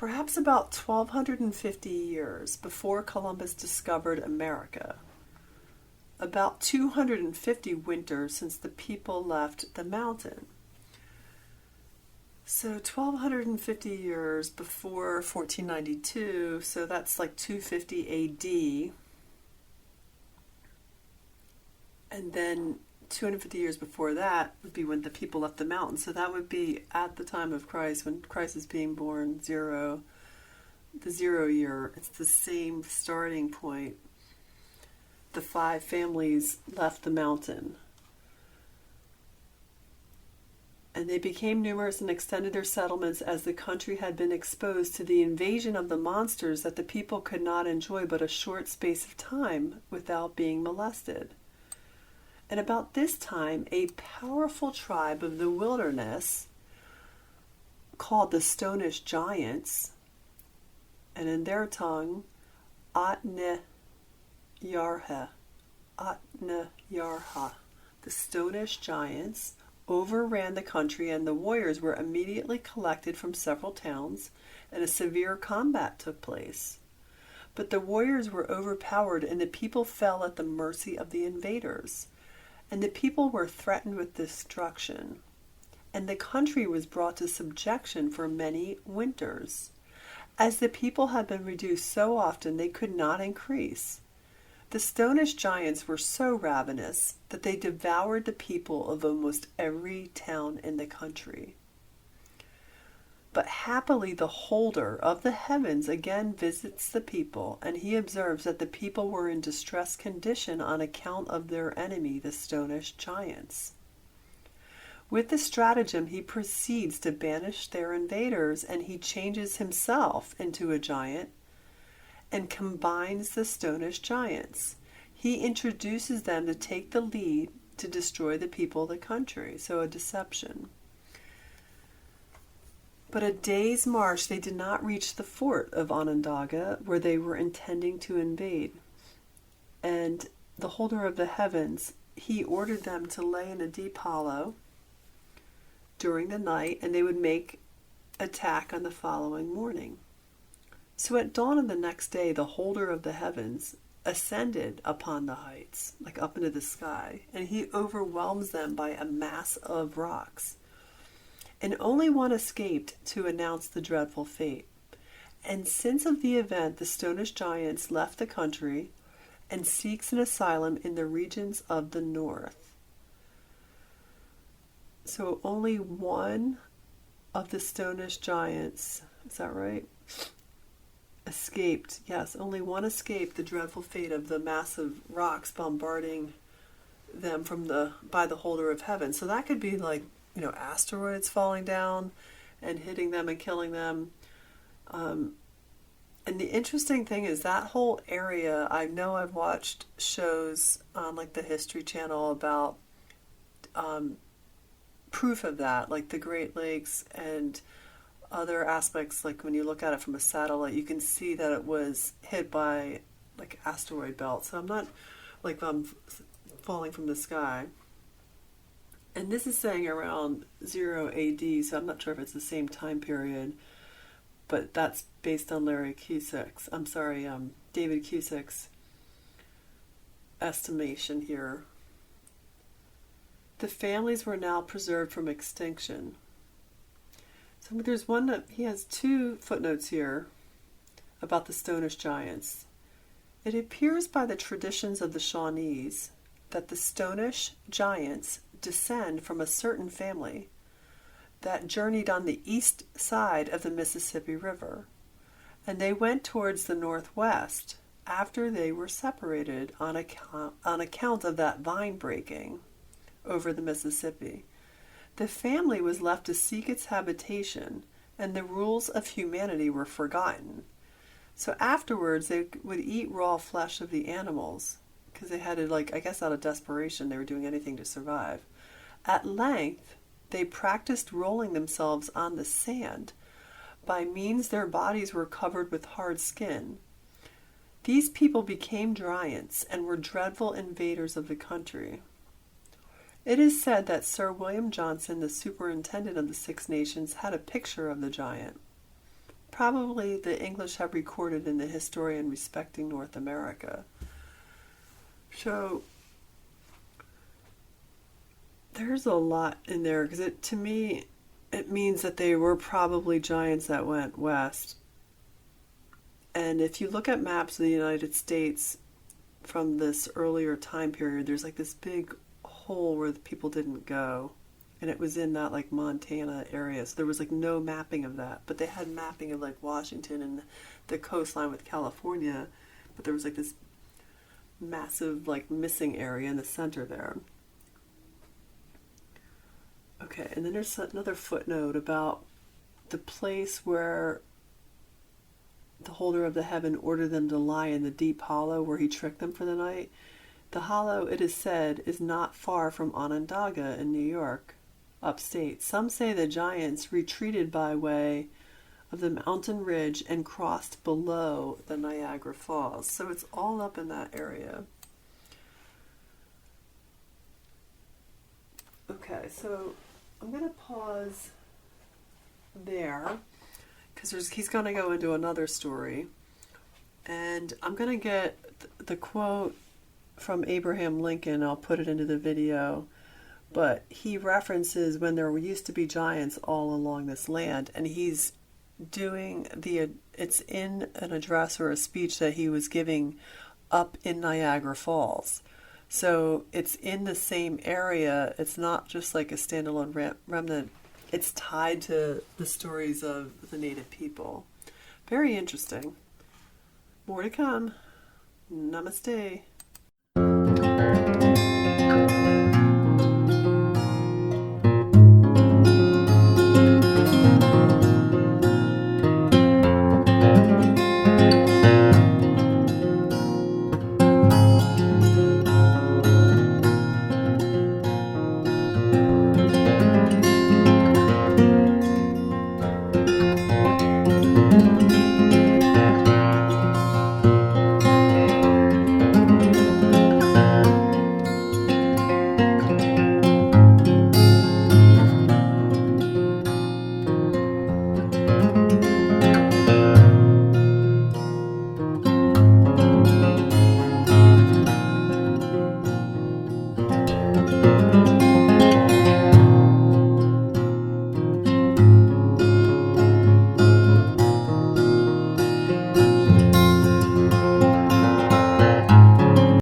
perhaps about 1,250 years before Columbus discovered America. About 250 winters since the people left the mountain. So 1,250 years before 1492, so that's like 250 AD. And then 250 years before that would be when the people left the mountain. So that would be at the time of Christ, when Christ is being born, the 0 year. It's the same starting point. The 5 families left the mountain. And they became numerous and extended their settlements as the country had been exposed to the invasion of the monsters that the people could not enjoy but a short space of time without being molested. And about this time, a powerful tribe of the wilderness called the Stonish Giants, and in their tongue, Atne Yarha, the Stonish Giants, overran the country, and the warriors were immediately collected from several towns, and a severe combat took place. But the warriors were overpowered, and the people fell at the mercy of the invaders. And the people were threatened with destruction, and the country was brought to subjection for many winters. As the people had been reduced so often, they could not increase. The Stonish Giants were so ravenous that they devoured the people of almost every town in the country. But happily the holder of the heavens again visits the people, and he observes that the people were in distressed condition on account of their enemy, the Stonish Giants. With this stratagem, he proceeds to banish their invaders, and he changes himself into a giant and combines the Stonish Giants. He introduces them to take the lead to destroy the people of the country, so a deception. But a day's march they did not reach the fort of Onondaga, where they were intending to invade. And the holder of the heavens, he ordered them to lay in a deep hollow during the night, and they would make attack on the following morning. So at dawn of the next day, the holder of the heavens ascended upon the heights, like up into the sky, and he overwhelms them by a mass of rocks. And only one escaped to announce the dreadful fate. And since of the event, the Stonish Giants left the country and seeks an asylum in the regions of the north. So only one of the Stonish Giants, is that right? Escaped. Yes, only one escaped the dreadful fate of the massive rocks bombarding them by the holder of heaven. So that could be like, asteroids falling down and hitting them and killing them. And the interesting thing is that whole area, I know I've watched shows on like the History Channel about proof of that, like the Great Lakes and other aspects, like when you look at it from a satellite, you can see that it was hit by like asteroid belt. So I'm not like falling from the sky. And this is saying around 0 AD, so I'm not sure if it's the same time period, but that's based on David Cusick's estimation here. The families were now preserved from extinction. So there's one that he has 2 footnotes here about the Stonish Giants. It appears by the traditions of the Shawnees that the Stonish Giants descend from a certain family that journeyed on the east side of the Mississippi River, and they went towards the northwest after they were separated on account of that vine breaking over the Mississippi. The family was left to seek its habitation, and the rules of humanity were forgotten. So afterwards they would eat raw flesh of the animals, because they had to, I guess out of desperation, they were doing anything to survive. At length, they practiced rolling themselves on the sand, by means their bodies were covered with hard skin. These people became giants and were dreadful invaders of the country. It is said that Sir William Johnson, the superintendent of the Six Nations, had a picture of the giant. probably the English have recorded in the Historian Respecting North America. So there's a lot in there, because to me it means that they were probably giants that went west. And if you look at maps of the United States from this earlier time period, there's like this big hole where the people didn't go, and it was in that like Montana area. So there was like no mapping of that, but they had mapping of like Washington and the coastline with California, but there was like this massive like missing area in the center there. Okay, and then there's another footnote about the place where the holder of the heaven ordered them to lie in the deep hollow where he tricked them for the night. The hollow, it is said, is not far from Onondaga in New York, upstate. Some say the giants retreated by way of the mountain ridge and crossed below the Niagara Falls. So it's all up in that area. Okay, so I'm going to pause there, because he's going to go into another story. And I'm going to get the quote from Abraham Lincoln. I'll put it into the video. But he references when there used to be giants all along this land. And he's doing it's in an address or a speech that he was giving up in Niagara Falls. So it's in the same area. It's not just like a standalone remnant. It's tied to the stories of the native people. Very interesting. More to come. Namaste.